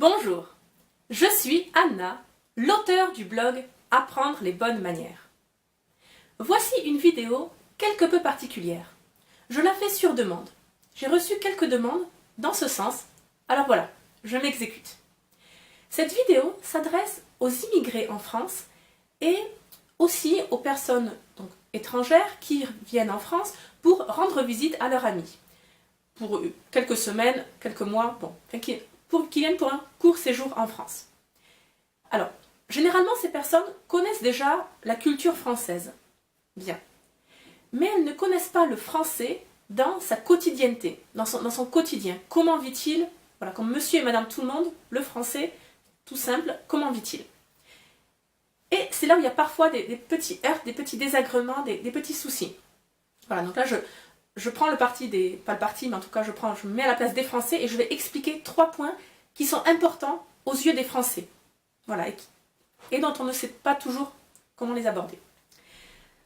Bonjour, je suis Anna, l'auteure du blog Apprendre les bonnes manières. Voici une vidéo quelque peu particulière. Je la fais sur demande. J'ai reçu quelques demandes dans ce sens, alors voilà, je m'exécute. Cette vidéo s'adresse aux immigrés en France et aussi aux personnes étrangères qui viennent en France pour rendre visite à leurs amis. Pour quelques semaines, quelques mois, qui viennent pour un court séjour en France. Alors, généralement, ces personnes connaissent déjà la culture française. Bien. Mais elles ne connaissent pas le français dans sa quotidienneté, dans son quotidien. Comment vit-il, voilà, comme monsieur et madame tout le monde, le français, tout simple, comment vit-il? Et c'est là où il y a parfois des petits heurts, des petits désagréments, des petits soucis. Voilà, donc là, je prends le parti pas le parti, mais en tout cas, je me mets à la place des Français et je vais expliquer 3 points qui sont importants aux yeux des Français. Voilà, et dont on ne sait pas toujours comment les aborder.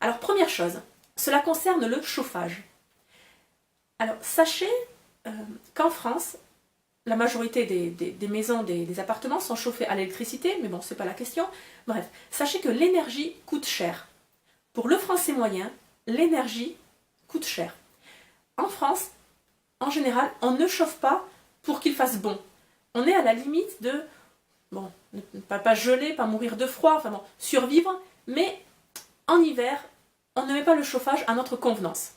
Alors, première chose, cela concerne le chauffage. Alors, sachez qu'en France, la majorité des maisons, des appartements sont chauffés à l'électricité, mais bon, c'est pas la question. Bref, sachez que l'énergie coûte cher. Pour le Français moyen, l'énergie coûte cher. En France, en général, on ne chauffe pas pour qu'il fasse bon. On est à la limite de, bon, ne pas geler, pas mourir de froid, enfin bon, survivre, mais en hiver, on ne met pas le chauffage à notre convenance.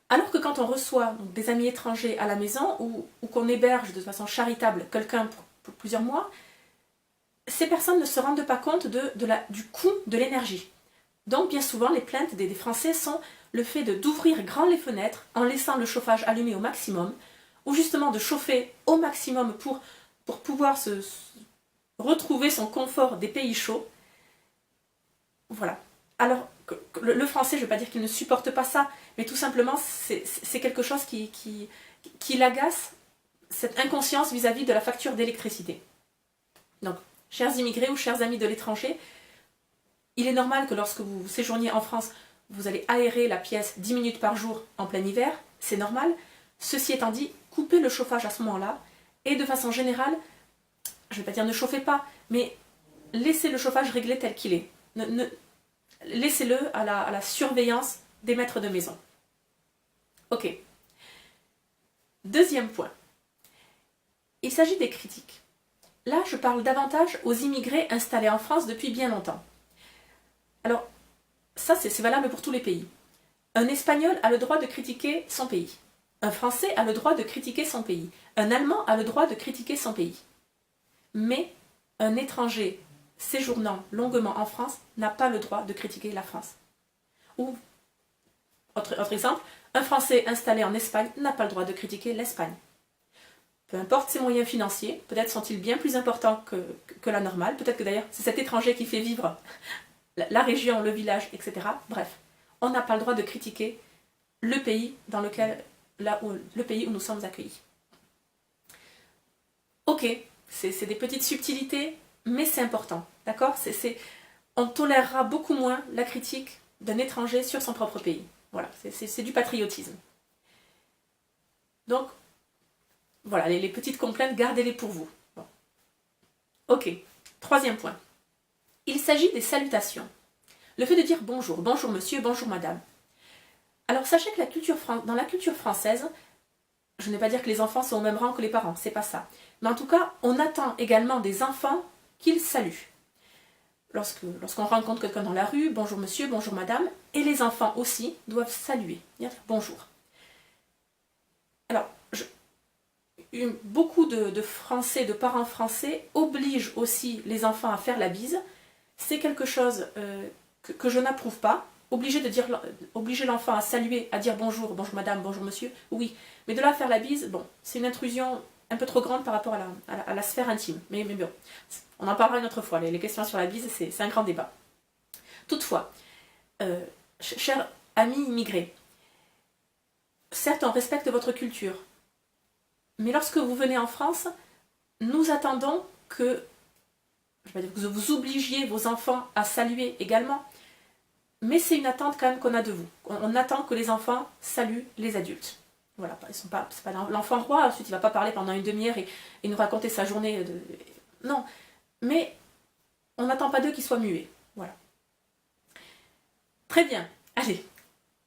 Alors que quand on reçoit des amis étrangers à la maison ou qu'on héberge de façon charitable quelqu'un pour plusieurs mois, ces personnes ne se rendent pas compte du coût de l'énergie. Donc bien souvent, les plaintes des Français sont le fait d'ouvrir grand les fenêtres en laissant le chauffage allumé au maximum, ou justement de chauffer au maximum pour pouvoir se retrouver son confort des pays chauds. Voilà. Alors, le Français, je ne vais pas dire qu'il ne supporte pas ça, mais tout simplement, c'est quelque chose qui l'agace, cette inconscience vis-à-vis de la facture d'électricité. Donc, chers immigrés ou chers amis de l'étranger, il est normal que lorsque vous séjourniez en France, vous allez aérer la pièce 10 minutes par jour en plein hiver, c'est normal. Ceci étant dit, coupez le chauffage à ce moment-là, et de façon générale, je ne vais pas dire ne chauffez pas, mais laissez le chauffage réglé tel qu'il est. Laissez-le à la surveillance des maîtres de maison. Ok. Deuxième point. Il s'agit des critiques. Là, je parle davantage aux immigrés installés en France depuis bien longtemps. Alors, ça, c'est valable pour tous les pays. Un Espagnol a le droit de critiquer son pays. Un Français a le droit de critiquer son pays. Un Allemand a le droit de critiquer son pays. Mais un étranger séjournant longuement en France n'a pas le droit de critiquer la France. Ou, autre exemple, un Français installé en Espagne n'a pas le droit de critiquer l'Espagne. Peu importe ses moyens financiers, peut-être sont-ils bien plus importants que la normale, peut-être que d'ailleurs c'est cet étranger qui fait vivre la région, le village, etc. Bref, on n'a pas le droit de critiquer le pays le pays où nous sommes accueillis. Ok, c'est des petites subtilités, mais c'est important, d'accord? On tolérera beaucoup moins la critique d'un étranger sur son propre pays. Voilà, c'est du patriotisme. Donc, voilà, les petites complaintes, gardez-les pour vous. Bon. Ok, troisième point. Il s'agit des salutations. Le fait de dire bonjour, bonjour monsieur, bonjour madame. Alors sachez que dans la culture française, je ne vais pas dire que les enfants sont au même rang que les parents, c'est pas ça. Mais en tout cas, on attend également des enfants qu'ils saluent. Lorsqu'on rencontre quelqu'un dans la rue, bonjour monsieur, bonjour madame, et les enfants aussi doivent saluer, dire bonjour. Alors, beaucoup de Français, de parents français, obligent aussi les enfants à faire la bise. C'est quelque chose que je n'approuve pas. Obliger l'enfant à saluer, à dire bonjour, bonjour madame, bonjour monsieur, oui. Mais de là à faire la bise, bon, c'est une intrusion un peu trop grande par rapport à la sphère intime. Mais bon, on en parlera une autre fois. Les questions sur la bise, c'est un grand débat. Toutefois, chers amis immigrés, certes, on respecte votre culture, mais lorsque vous venez en France, nous attendons que vous obligiez vos enfants à saluer également, mais c'est une attente quand même qu'on a de vous. On attend que les enfants saluent les adultes. Voilà, c'est pas l'enfant roi, ensuite il va pas parler pendant une demi-heure et nous raconter sa journée. Non, mais on n'attend pas d'eux qu'ils soient muets. Voilà. Très bien, allez,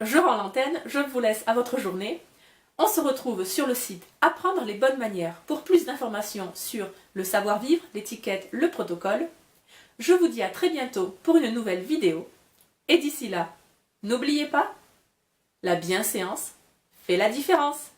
je rends l'antenne, je vous laisse à votre journée. On se retrouve sur le site Apprendre les bonnes manières pour plus d'informations sur le savoir-vivre, l'étiquette, le protocole. Je vous dis à très bientôt pour une nouvelle vidéo. Et d'ici là, n'oubliez pas, la bienséance fait la différence.